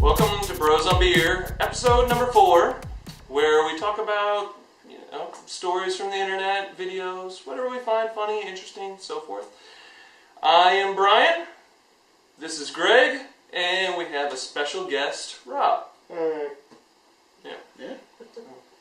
Welcome to Bros on Beer, episode number 4, where we talk about, stories from the internet, videos, whatever we find funny, interesting, so forth. I am Brian, this is Greg, and we have a special guest, Rob. Alright. Yeah.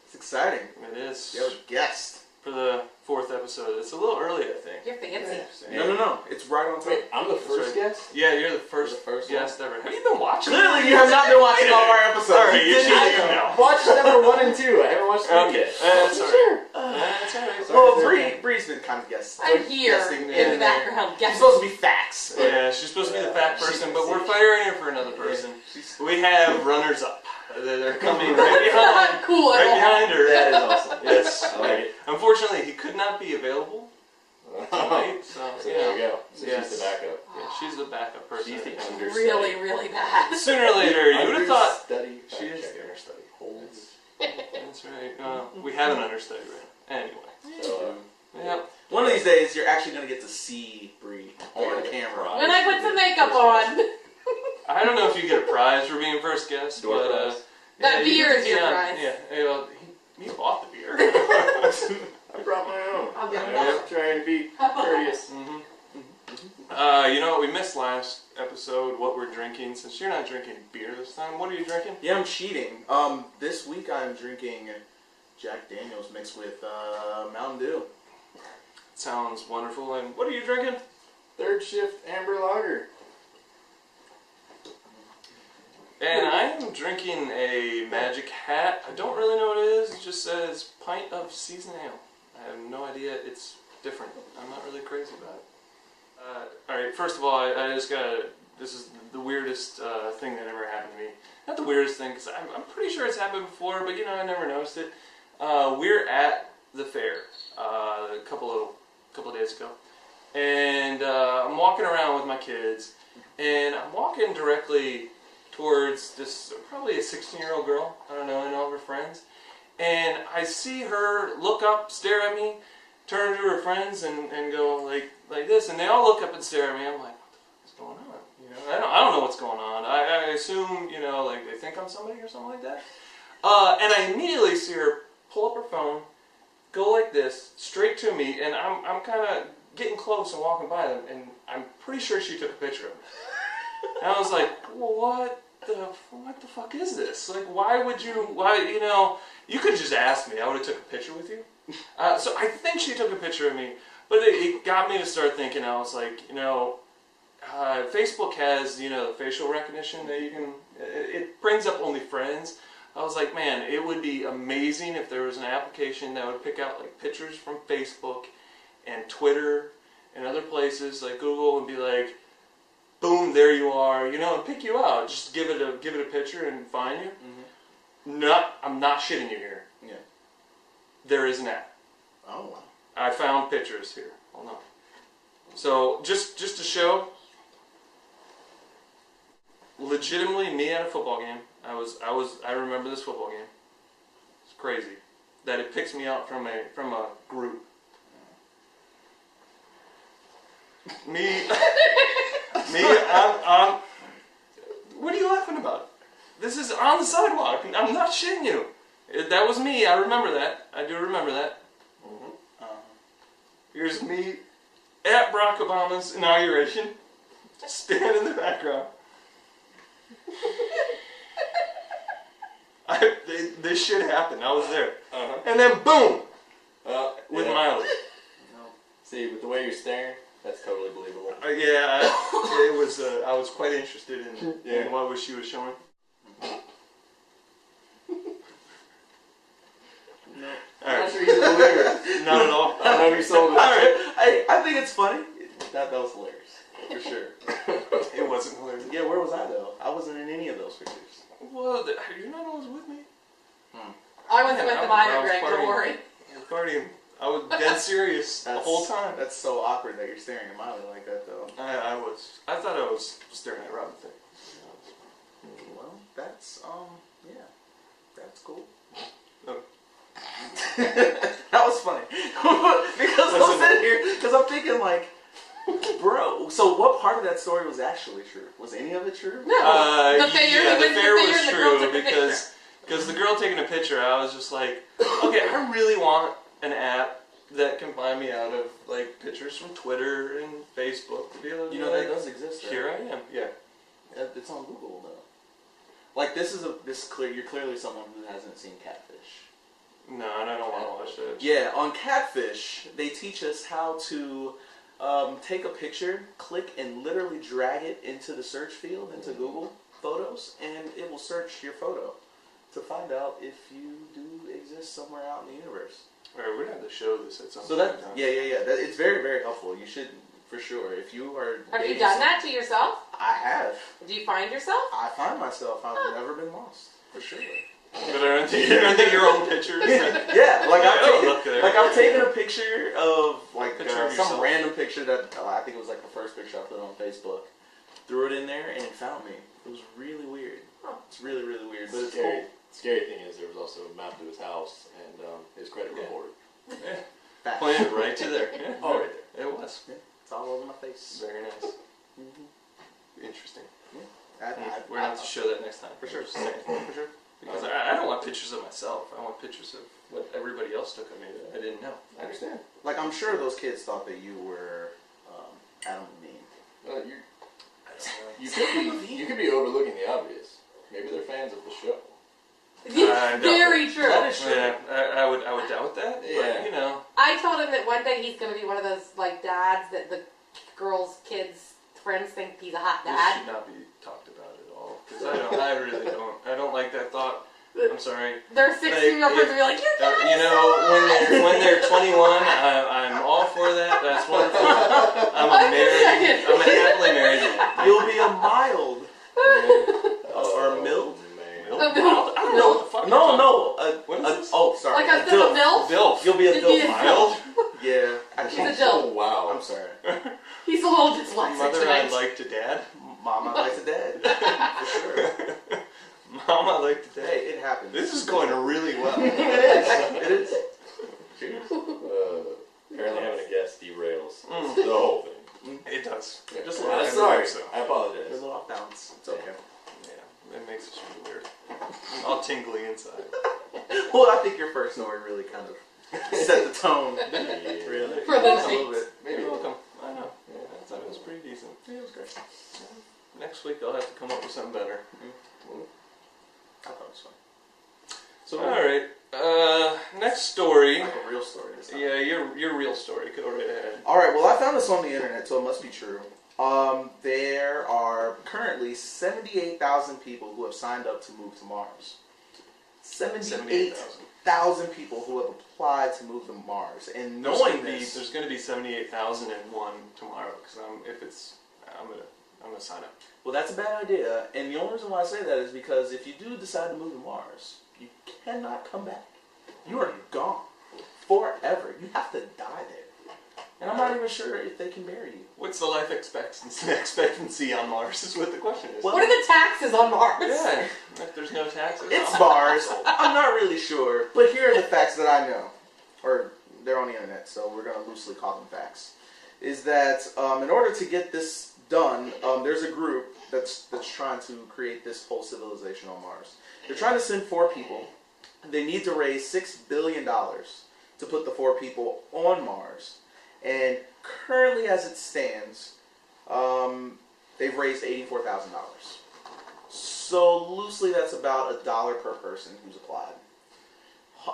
It's exciting. It is. You have a guest. For the 4th episode. It's a little early, I think. You're fancy. Yeah. No. It's right on time. Wait, I'm the first guest? Yeah, you're the first guest ever. Have you been watching? Clearly, you have not been watching all our episodes. Alright, you should I watched number 1 and 2. I haven't watched 3 Okay, yet. that's alright. Sure. That's alright. Well, Bree's been kind of guessing. I'm here guessing in there. the background. She's supposed to be facts. Yeah, she's supposed to be the fact person, but we're firing her for another person. We have runners-up. They're coming right behind. Not cool at Right all. behind her. That is awesome. Yes. I like it. Unfortunately, he could not be available tonight, so There we go. So Yes. she's the backup. Yeah, she's the backup person. She's the understudy. Really, really bad. Sooner or later, you would have thought Understudy. she is Fact the checker. understudy. Holds. That's right. We have an understudy right now. Anyway. So, Yeah. One of these days, you're actually going to get to see Bree on camera. When I put some makeup on. I don't know if you get a prize for being first guest, Door but prize. That you beer get to is be your on- prize. Yeah. Well, he bought the beer. I brought my own. I'll get I'm that. trying to be courteous. You know what we missed last episode? What we're drinking. Since you're not drinking beer this time, what are you drinking? Yeah, I'm cheating. This week I'm drinking Jack Daniels mixed with Mountain Dew. Sounds wonderful. And what are you drinking? Third shift Amber Lager. And I am drinking a Magic Hat. I don't really know what it is. It just says pint of seasoned ale. I have no idea. It's different. I'm not really crazy about it. Alright, first of all, I just gotta... This is the weirdest thing that ever happened to me. Not the weirdest thing, because I'm pretty sure it's happened before, but I never noticed it. We're at the fair a couple of days ago. And I'm walking around with my kids, and I'm walking directly towards this, probably a 16-year-old girl, I don't know, and all of her friends. And I see her look up, stare at me, turn to her friends, and go like this. And they all look up and stare at me. I'm like, what the fuck is going on? I don't know what's going on. I assume, like they think I'm somebody or something like that. And I immediately see her pull up her phone, go like this, straight to me, and I'm kind of getting close and walking by them, and I'm pretty sure she took a picture of me. And I was like, well, what the fuck is this? Like, you could just ask me. I would have took a picture with you. So I think she took a picture of me, but it got me to start thinking. I was like, Facebook has, the facial recognition that you can, it brings up only friends. I was like, man, it would be amazing if there was an application that would pick out like pictures from Facebook and Twitter and other places like Google and be like, boom, there you are, and pick you out. Just give it a picture and find you. Mm-hmm. I'm not shitting you here. Yeah. There is an app. Oh, wow. I found pictures here. Hold on. So just to show, legitimately me at a football game. I remember this football game. It's crazy that it picks me out from a group. Me, I'm. What are you laughing about? This is on the sidewalk. I'm not shitting you. That was me. I remember that. I do remember that. Here's me at Barack Obama's inauguration. Stand in the background. This shit happened. I was there. And then boom! With M.I.L.D. See, with the way you're staring, that's totally believable. It was. I was quite interested in what she was showing. No. All I'm right. not sure he's a believer. Not at all. I don't know if you sold it. Alright. I think it's funny. That was hilarious. For sure. It wasn't hilarious. Yeah, where was I, though? I wasn't in any of those pictures. Well, you're not always with me. I wasn't with the minor, I was Greg, don't partying. worry. I was partying. I was dead serious the whole time. That's so awkward that you're staring at Miley like that, though. I was. I thought I was staring at Robin thing. Well, that's, yeah. That's cool. No. That was funny. Because I'm sitting here, because I'm thinking, like, Bro, so what part of that story was actually true? Was any of it true? No. The fair, yeah, he the went to fair the fair was and the girl true took the because the girl taking a picture, I was just like, okay, I really want an app that can find me out of like pictures from Twitter and Facebook to be able to You know like, that does exist. Right? here I am. Yeah. It's on Google though. Like you're clearly someone who hasn't seen Catfish. No, and I don't want to watch it. Yeah, on Catfish, they teach us how to take a picture, click, and literally drag it into the search field, into Google Photos, and it will search your photo to find out if you do exist somewhere out in the universe. Alright, we're gonna have to show this at some So point. yeah. It's very, very helpful. You should, for sure. If you are Have you dating done that to yourself? I have. Do you find yourself? I find myself. I've never been lost, for sure. But I don't think your own pictures. Yeah, like I've taken a picture of like Picture of some yourself. random picture that I think it was like the first picture I put on Facebook. Threw it in there and it found me. It was really weird. It's really, really weird, but it's cool. Scary thing is there was also a map to his house and his credit report. Yeah. Fact. Pointed right to there. Yeah. Oh, right there. It was. Yeah, it's all over my face. Very nice. Mm-hmm. Interesting. Yeah. We're gonna have to show that next time. For sure. Just saying. For sure. Because I don't want pictures of myself. I want pictures of what everybody else took of me that I didn't know. I understand. Like I'm sure those kids thought that you were Adam Levine. You could be overlooking the obvious. Maybe they're fans of the show. Very true. That is true. Yeah, I would doubt that. Yeah. But, you know. I told him that one day he's going to be one of those like dads that the girls' kids' friends think he's a hot This dad. should not be talked about at all. Because I really don't. I don't like that thought. I'm sorry. They're 16-year-old friends will be like, your dad You is know, when they're 21, I'm all for that. That's wonderful. I'm a happily married man. You'll be a mild or a mild. A I don't know what the fuck. No. What is this? Oh, sorry. Like a MILF? Dilf. You'll be a You'll be dilf. a Mild? Yeah. He's a dilf. Oh, wow. I'm sorry. He's a little dyslexic Mother, tonight. I'd like to dad. Mama likes a dad. For sure. Mom, I like to dad. Hey, it happens. This is going really well. It is. Cheers. Apparently having a guest derails Mm. the whole thing. It does. Yeah. Just Yeah, sorry. so. I We're a apologize. little off balance. It's okay. Yeah, it makes it really weird. All tingly inside. Well, I think your first story really kind of set the tone. Really? For the Just a little night. bit. Maybe welcome. I know. Yeah, I thought it was pretty decent. Yeah, it was great. Next week I'll have to come up with something better. I thought it was fun. So, All right. Next story. like a real story this time. Yeah, your real story. Go right ahead. All right. Well, I found this on the internet, so it must be true. There are currently 78,000 people who have signed up to move to Mars. 78,000 people who have applied to move to Mars, and knowing this, There's going to be 78,001 tomorrow. Because I'm gonna sign up. well, that's a bad idea. And the only reason why I say that is because if you do decide to move to Mars, you cannot come back. You are gone forever. You have to die there. And I'm not even sure if they can bury you. What's the life expectancy on Mars? Is what the question is. Well, What are the taxes on Mars? Yeah, if there's no taxes. It's Mars. I'm not really sure. But here are the facts that I know. Or they're on the internet, so we're going to loosely call them facts. Is that in order to get this done, there's a group that's trying to create this whole civilization on Mars. They're trying to send 4 people. They need to raise $6 billion to put the 4 people on Mars. And currently, as it stands, they've raised $84,000. So loosely, that's about $1 per person who's applied.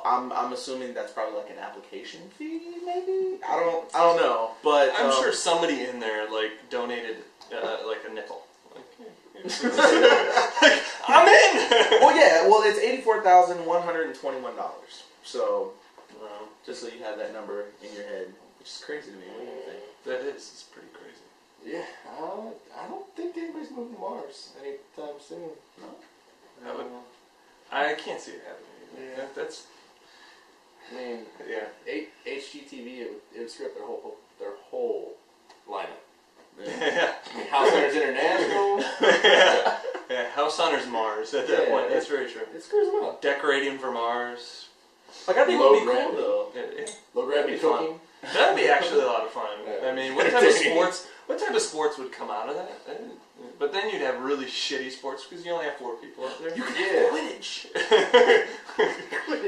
I'm assuming that's probably like an application fee, maybe. I don't know, but I'm sure somebody in there like donated like a nickel. I'm in. Well, it's $84,121. So just so you have that number in your head, which is crazy to me. What do you think? That is. It's pretty crazy. Yeah, I don't think anybody's moving to Mars anytime soon. No. I can't see it happening. Yeah. That's. I mean, Yeah. HGTV, it would script their whole lineup. Yeah. I mean, House Hunters International. Yeah. House Hunters Mars at that point. That's very true. It screws them up. Decorating for Mars. Like I think it would be cool though. Yeah. Low gravity That'd be fun. cooking. That'd be actually a lot of fun. I mean, what type of sports? What type of sports would come out of that? But then you'd have really shitty sports because you only have 4 people up there. You could have Quidditch.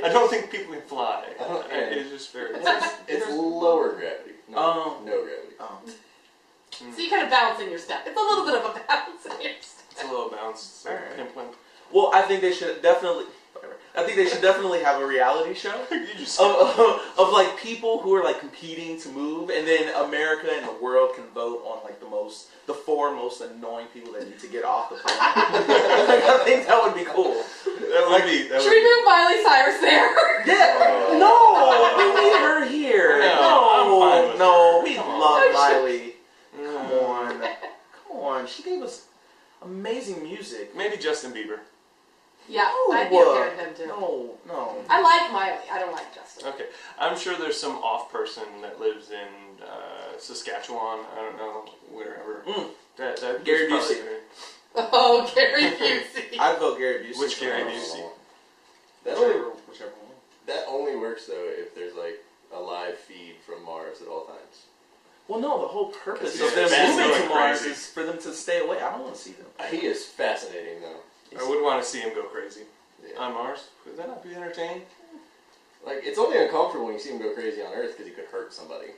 I don't think people can fly. It's just very. It's lower gravity. No gravity. So you kind of bounce in your step. It's a little bit of a bounce in your step. It's a little bounce. It's like Alright. pimp. Well, I think they should definitely. I think they should definitely have a reality show You just of like people who are like competing to move, and then America and the world can vote on like the 4 most annoying people that need to get off the plane. I think that would be cool. that would be. That Should would we move Miley Cyrus there? Yeah. No, we need her here. No, I'm fine with no, her. we Come love on. Miley. Come on. She gave us amazing music. Maybe Justin Bieber. Yeah, I'd be okay with him too. No. I like Miley. I don't like Justin. Okay, I'm sure there's some off person that lives in Saskatchewan. I don't know, wherever. That Gary was Busey. probably- Oh, Gary Busey. I'd vote Gary Busey. Which Gary Busey? Whichever one. That only works though if there's like a live feed from Mars at all times. Well, no, the whole purpose Because of them he's fast moving to going Mars crazy. is for them to stay away. I don't want to see them. He is fascinating though. I would want to see him go crazy Yeah. on Mars. Would that not be entertaining? Like, it's only uncomfortable when you see him go crazy on Earth because he could hurt somebody.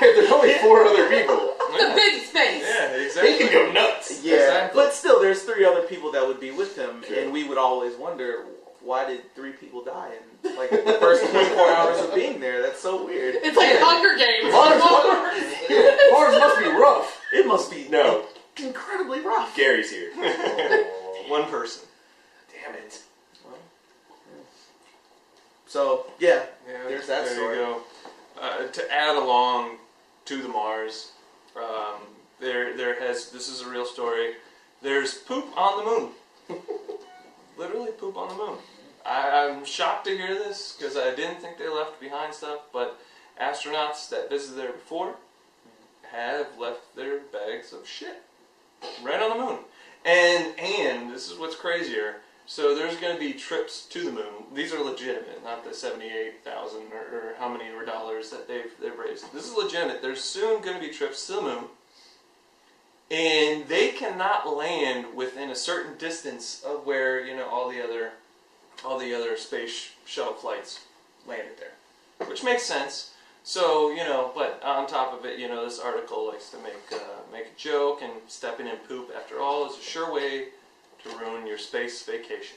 There's only 4 other people. It's a big space. Yeah, He exactly. can go nuts. Yeah, Exactly. but still, there's 3 other people that would be with him, Sure. and we would always wonder, why did 3 people die in like the first 24 hours of being there? That's so weird. It's like Hunger Games. Mars must be rough. It must be No. incredibly rough. Gary's here. One person. Damn it. So yeah, Yeah, there's that there story. you go. To add along to the Mars, this is a real story. There's poop on the moon. Literally poop on the moon. I'm shocked to hear this because I didn't think they left behind stuff, but astronauts that visited there before have left their bags of shit right on the moon. And this is what's crazier. So there's going to be trips to the moon. These are legitimate, not the 78,000 or how many dollars that they've raised. This is legitimate. There's soon going to be trips to the moon, and they cannot land within a certain distance of where all the other space shuttle flights landed there, which makes sense. So but on top of it, this article likes to make a joke, and stepping in poop, after all, is a sure way to ruin your space vacation.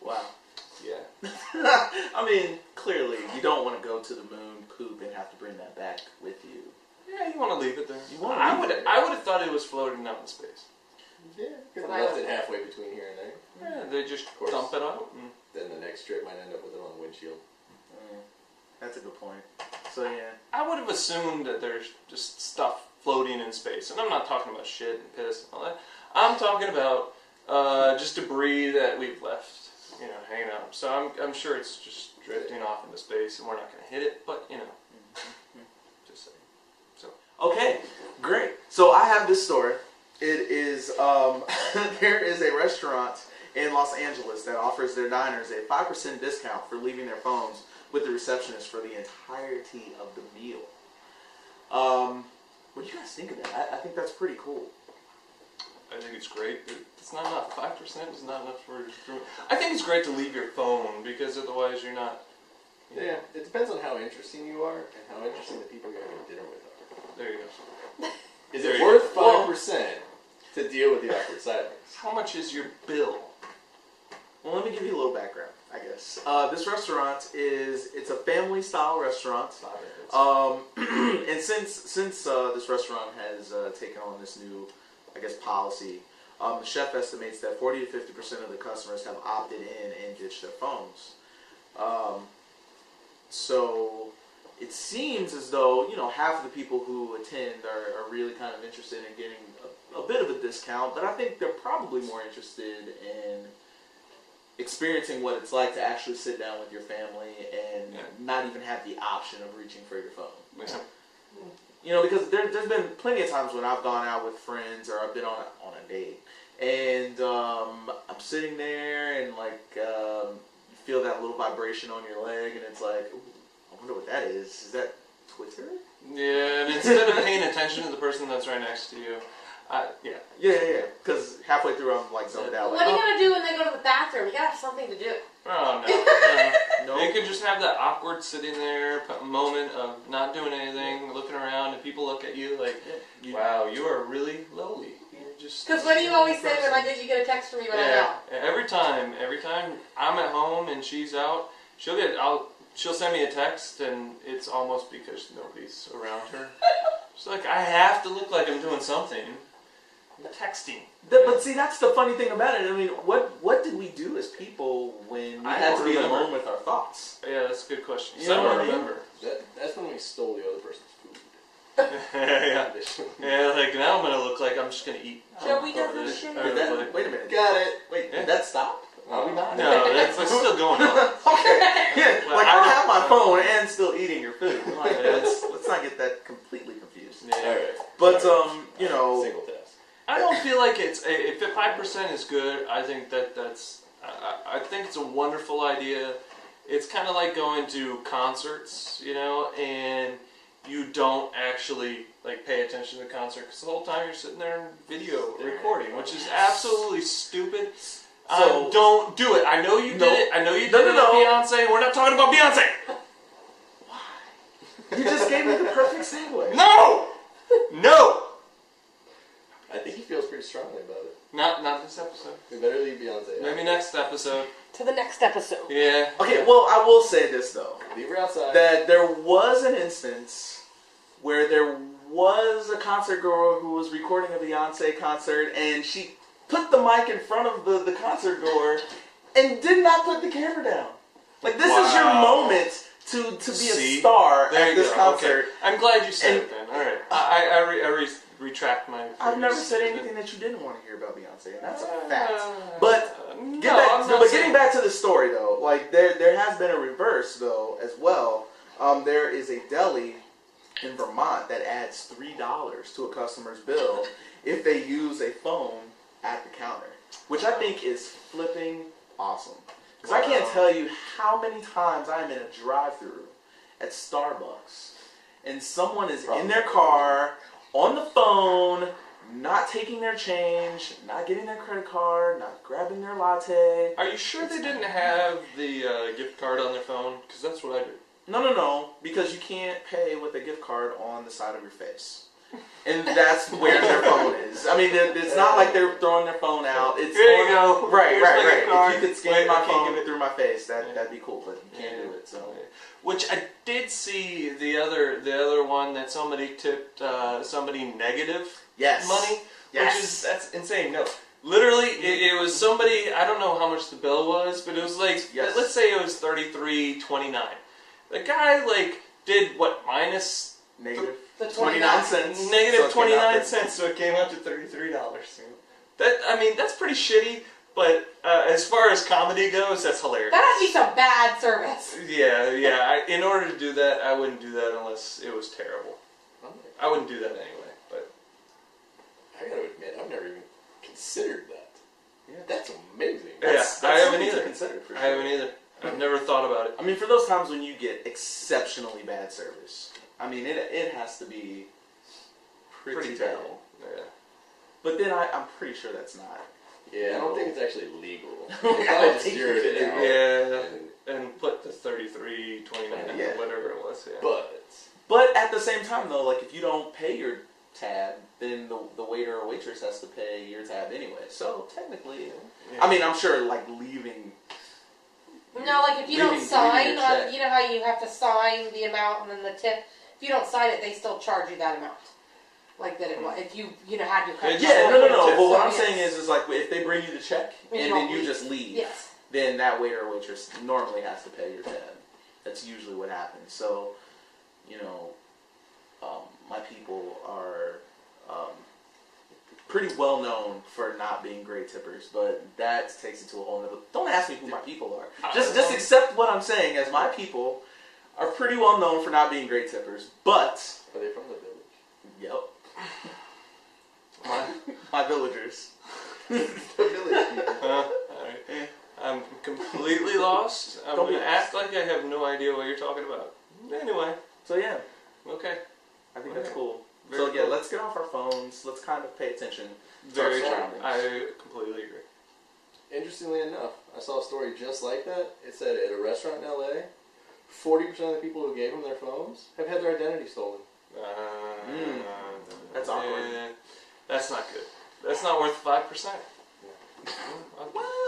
Wow. Yeah. I mean, clearly, you don't want to go to the moon, poop, and have to bring that back with you. Yeah, you want to leave it there. I I would have thought it was floating out in space. Yeah, could have left it halfway between here and there. Yeah, they just course. dump it out. And Then the next trip might end up with it on the windshield. That's a good point. So yeah. I would have assumed that there's just stuff floating in space, and I'm not talking about shit and piss and all that. I'm talking about just debris that we've left, hanging out. So I'm sure it's just drifting off into space, and we're not going to hit it. But just saying. So Okay, great. So I have this story. It is there is a restaurant in Los Angeles that offers their diners a 5% discount for leaving their phones with the receptionist for the entirety of the meal. What do you guys think of that? I think that's pretty cool. I think it's great. It's not enough. 5% is not enough for. I think it's great to leave your phone because otherwise you're not. Yeah, it depends on how interesting you are and how interesting the people you're having dinner with are. There you go. Is There it you worth go. 5% to deal with the awkward silence? How much is your bill? Well, let me give you a little background, I guess. This restaurant it's a family-style restaurant. And since this restaurant has taken on this new, I guess, policy, the chef estimates that 40 to 50% of the customers have opted in and ditched their phones. So it seems as though, half of the people who attend are really kind of interested in getting a bit of a discount, but I think they're probably more interested in experiencing what it's like to actually sit down with your family and not even have the option of reaching for your phone. Yeah. Because there's been plenty of times when I've gone out with friends or I've been on a date, and I'm sitting there and you feel that little vibration on your leg, and it's like, ooh, I wonder what that is. Is that Twitter? Yeah, and instead of paying attention to the person that's right next to you, yeah. Yeah. Because halfway through, I'm like zoned out. What are you gonna do when they go to the bathroom? You gotta have something to do. Oh no. No. You could just have that awkward sitting there moment of not doing anything, looking around, and people look at you like, wow, you are really lowly. Because what do you always say when you get a text from me when I'm out? Every time I'm at home and she's out, she'll send me a text, and it's almost because nobody's around her. It's like I have to look like I'm doing something. I'm texting. But see, that's the funny thing about it. I mean, what did we do as people when we had to be alone with our thoughts? Yeah, that's a good question. You know what I mean? remember. That's when we stole the other person's food. Yeah, like now I'm gonna look like I'm just gonna eat. Joey doesn't shit. Wait a minute. Got it. Wait, did that stop? Are we not? No, that's still going on. Okay. Yeah, like I have my phone and still eating your food. Like, let's not get that completely confused. Yeah. All right. But you know, Single test. I don't feel like it's if 5% is good. I think that's I think it's a wonderful idea. It's kind of like going to concerts, you know, and you don't actually like pay attention to the concert because the whole time you're sitting there and video recording, which is absolutely stupid. So don't do it. I know you did it. I know you did it with Beyonce. We're not talking about Beyonce. why? You just gave me the perfect segue. No. I think he feels pretty strongly about it. Not this episode. We better leave Beyonce. Maybe next episode. To the next episode. Yeah. Okay, well, I will say this though. Leave her outside. That there was an instance where there was a concert girl who was recording a Beyonce concert, and she put the mic in front of the concert goer and did not put the camera down. Like, this is your moment to be a star at this concert. Okay. I'm glad you said it then. All right. I retract my... I've never said anything that you didn't want to hear about Beyonce, and that's a fact. But getting back to the story, though, like, there has been a reverse, though, as well. There is a deli in Vermont that adds $3 to a customer's bill if they use a phone at the counter, which I think is flipping awesome. Because I can't tell you how many times I'm in a drive-thru at Starbucks, and someone is in their car, on the phone, not taking their change, not getting their credit card, not grabbing their latte. Are you sure they didn't have the gift card on their phone? Because that's what I do. No, because you can't pay with a gift card on the side of your face. And that's where their phone is. I mean, it's not like they're throwing their phone out. It's Here you go. Right. Card. If you could scan my phone through my face, that'd be cool, but you can't do it. So, which I did see the other one that somebody tipped somebody negative money. Yes. That's insane. No, literally, it was somebody. I don't know how much the bill was, but it was like let's say it was $33.29. The guy did what minus negative. The 29 cents. Negative 29 cents, so it came out to $33. That's pretty shitty, but as far as comedy goes, that's hilarious. That has to be some bad service. Yeah. In order to do that, I wouldn't do that unless it was terrible. I wouldn't do that anyway, but... I gotta admit, I've never even considered that. Yeah, that's amazing. That's I haven't either. I haven't either. I've never thought about it. I mean, for those times when you get exceptionally bad service, I mean, it has to be pretty terrible. Yeah. But then I'm pretty sure that's not. Yeah, I don't think it's actually legal. I don't think you can. Yeah, and put the $33.29 or whatever it was. Yeah. But at the same time, though, like if you don't pay your tab, then the waiter or waitress has to pay your tab anyway. So technically, I mean, I'm sure leaving. No, if you don't sign, you know how you have to sign the amount and then the tip. If you don't sign it, they still charge you that amount. If you had your credit. Yeah, no. But what I'm saying is if they bring you the check and then you just leave, then that waiter or waitress normally has to pay your tab. That's usually what happens. So, my people are pretty well known for not being great tippers, but that takes it to a whole nother. Don't ask me who my people are. Just accept what I'm saying as my people are pretty well known for not being great tippers, but... Are they from the village? Yep. My villagers. The village people. Alright. I'm completely lost. I'm going to act like I have no idea what you're talking about. Anyway. So yeah, Okay. I think that's Okay. cool. Very So yeah, cool. let's get off our phones. Let's kind of pay attention to Very our true. surroundings. I completely agree. Interestingly enough, I saw a story just like that. It said at a restaurant in LA, 40% of the people who gave them their phones have had their identity stolen. That's awkward. That's not good. That's not worth 5%.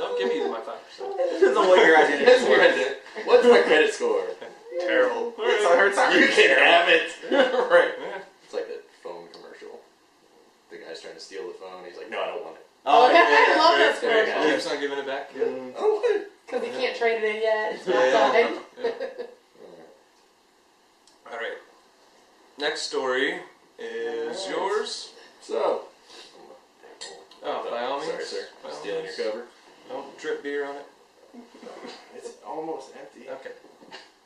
I'll give you my 5%. It depends on what your identity That's is. your identity. What's my credit score? Terrible. It's our You can have it. Right. Yeah. It's like that phone commercial. The guy's trying to steal the phone. He's like, no, I don't want it. Oh, yeah, I love very those fair. commercials. Keeps on giving it back. Yeah. I don't want it. Because he can't trade it in yet. It's not Yeah. time. All right. Next story is Alright. yours. So. Oh, by all means. Sorry, sir. By all Stealing your means. cover. Don't drip beer on it. It's almost empty. Okay.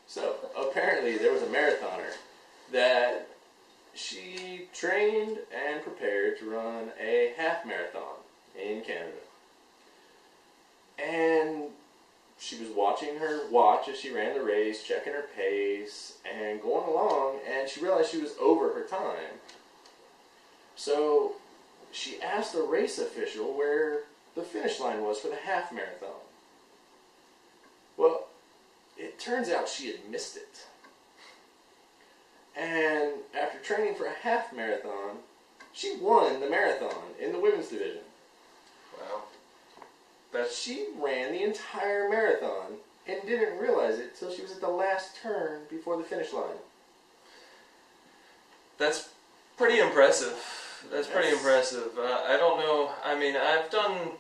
So, apparently there was a marathoner that she trained and prepared to run a half marathon in Canada. And she was watching her watch as she ran the race, checking her pace, and going along, and she realized she was over her time. So, she asked the race official where the finish line was for the half marathon. Well, it turns out she had missed it. And after training for a half marathon, she won the marathon in the women's division. Wow. She ran the entire marathon and didn't realize it till she was at the last turn before the finish line. That's pretty impressive. That's pretty Yes. impressive. I don't know. I mean, I've done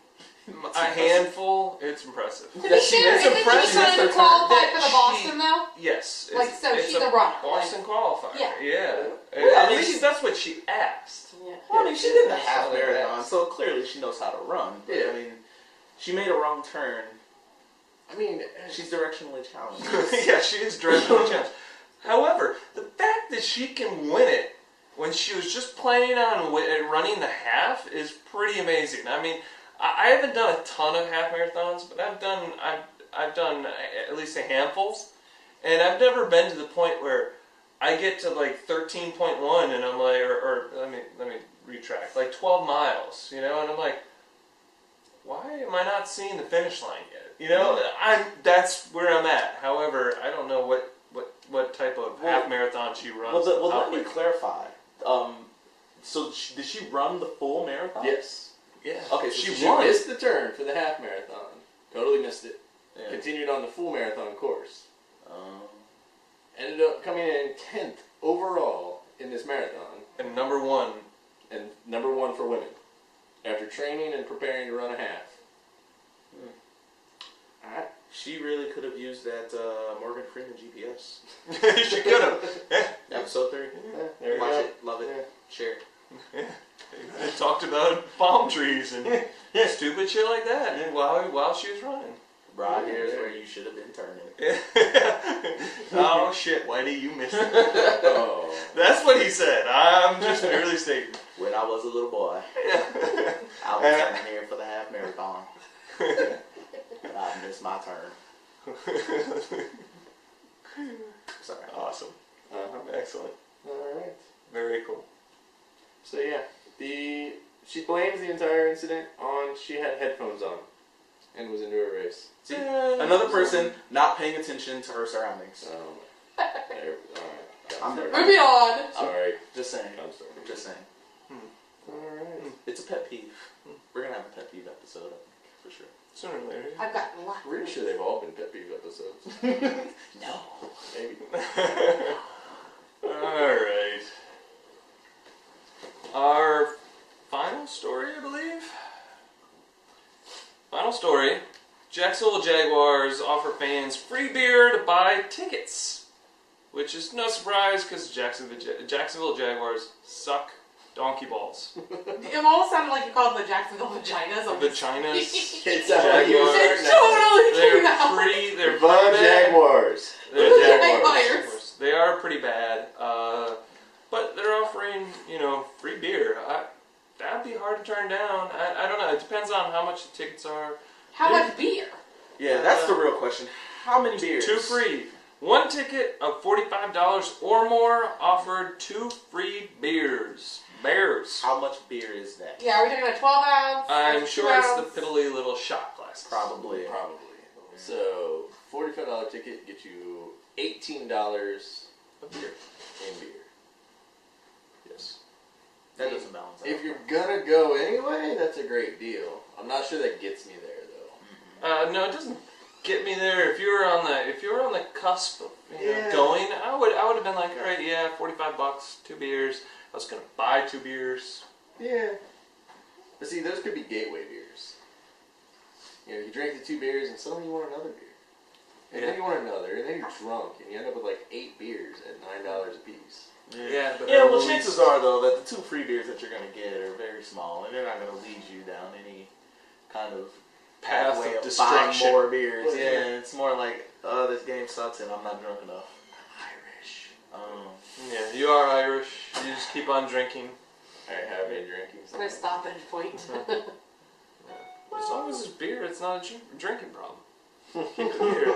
a handful. It's impressive. To be Yeah, she fair, is isn't she impressive. trying to It's her qualify turn. for the She- Boston though? Yes. Like, so she's a runner, Boston qualifier. Yeah. Yeah. Yeah, At I mean, least that's what she asked. Yeah. Well, I mean, she did the half Solid marathon, ass. so clearly she knows how to run. But, Yeah. I mean, she made a wrong turn. I mean, She's directionally challenged. Yeah, she is directionally challenged. However, the fact that she can win it when she was just planning on running the half is pretty amazing. I mean, I haven't done a ton of half marathons, but I've done at least a handful, and I've never been to the point where I get to like 13.1 and I'm like, or let me retract, like 12 miles, you know, and I'm like, why am I not seeing the finish line yet? You know, that's where I'm at. However, I don't know what type of half marathon she runs. Well, let out me with. clarify. So did she run the full marathon? yes. Yeah. Okay, so She won. missed the turn for the half marathon. Totally missed it. Yeah. Continued on the full marathon course. Um, Ended up coming in 10th overall in this marathon. And number one. And number one for women. After training and preparing to run a half. Alright. she really could have used that Morgan Freeman GPS. She could have. Episode 3. Yeah, there we Watch go. it, love it, Yeah. share it. They talked about palm trees and stupid shit like that while she was running. Right here's where you should have been turning. Oh shit, Whitey, you missed it. Oh. That's what he said. I'm just merely stating. When I was a little boy, I was turning here for the half marathon. But I missed my turn. Sorry. Awesome. Excellent. Alright. Very cool. So yeah, she blames the entire incident on she had headphones on and was into a race. See, another person not paying attention to her surroundings. Alright. I'm Moving on. Sorry. Just saying. I'm sorry. Just saying. Alright. It's a pet peeve. We're gonna have a pet peeve episode, I think, for sure. Sooner or later. I've got lots. Pretty sure they've all been pet peeve episodes. No. Maybe. Alright. Our final story, I believe. Final story. Jacksonville Jaguars offer fans free beer to buy tickets. Which is no surprise because Jacksonville Jaguars suck donkey balls. It almost sounded like you called the Jacksonville Vaginas. Vaginas. It's like you Jaguars. It totally came They're out. pretty. They're Fun pretty bad. Jaguars. They're Jaguars. They are pretty bad, but they're offering, free beer. That'd be hard to turn down. I don't know. It depends on how much the tickets are. How much beer? Yeah, that's the real question. How many beers? 2 free. 1 ticket of $45 or more offered 2 free beers. Bears. How much beer is that? Yeah, are we talking a 12 ounce? I'm a sure 2 it's ounce? the piddly little shot glasses. Probably. So, $45 ticket gets you $18 of beer in beer. Yes. That doesn't balance out. If you're gonna go anyway, that's a great deal. I'm not sure that gets me there though. No, it doesn't get me there. If you were on the cusp of Yeah. going, I would have been like, all right, yeah, $45, 2 beers. I was gonna buy 2 beers. Yeah. But see, those could be gateway beers. You know, you drink the 2 beers and suddenly you want another beer. And then you want another, and then you're drunk, and you end up with like 8 beers at $9 a piece. Yeah, but Yeah, well, chances are, though, that the 2 free beers that you're going to get are very small, and they're not going to lead you down any kind of path pathway of of buying destruction. more beers. Yeah. Yeah, it's more like, oh, this game sucks and I'm not drunk enough. Irish. Yeah, you are Irish. You just keep on drinking. I have been drinking. No stopping point. As long as it's beer, it's not a drinking problem. Keep the beer.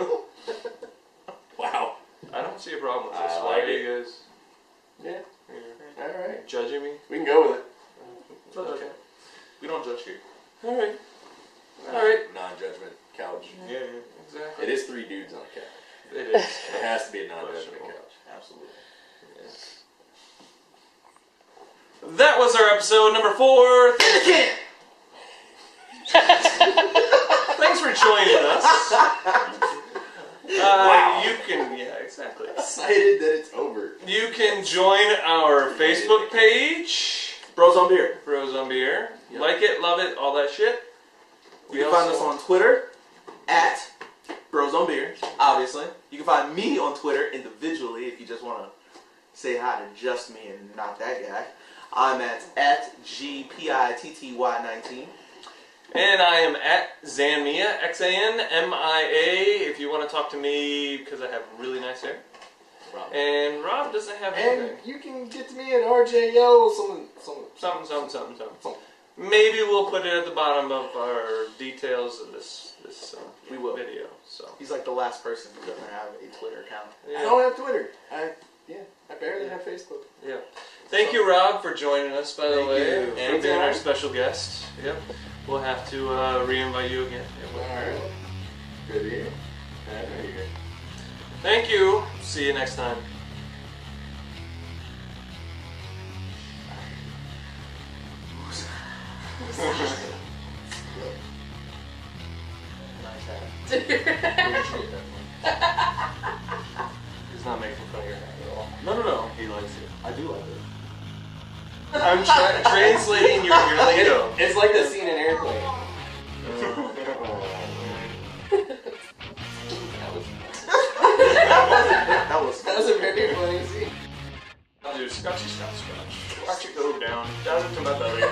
Wow. I don't see a problem with this. I Why like are you guys Yeah. Alright. judging me? We can go with it. Okay. We don't judge here. All right. All right. Non-judgment couch. Yeah, Exactly. It is 3 dudes on a couch. It is. It has to be a non-judgment Questionable. couch. absolutely. That was our episode number 4. Thanks for joining us. Wow. You can, yeah, exactly. Excited that it's over. You can join our Facebook page, Bros on Beer. Bros on Beer. Yep. Like it, love it, all that shit. You can find us on Twitter at Bros on Beer, obviously. You can find me on Twitter individually if you just want to say hi to just me and not that guy. I'm at GPITTY19. And I am at Zanmia, XANMIA, if you want to talk to me because I have really nice hair. Rob. And Rob doesn't have And anything. you can get to me at RJO, something. Something. Maybe we'll put it at the bottom of our details of this We will. video. So He's like the last person who doesn't have a Twitter account. I don't have Twitter. I barely have Facebook. Yeah. Thank you, Rob, for joining us, by the Thank way, you. and Anytime. being our special guest. Yep. We'll have to re-invite you again. Alright. Good to hear. Happy New Year. Thank you. See you next time. He's not making fun of your hat at all. No. He likes it. I do like it. I'm translating your lingo. It's like the scene in Airplane. That was a very funny scene. I'll do scotchy scotch. Watch it go down. Down to my belly.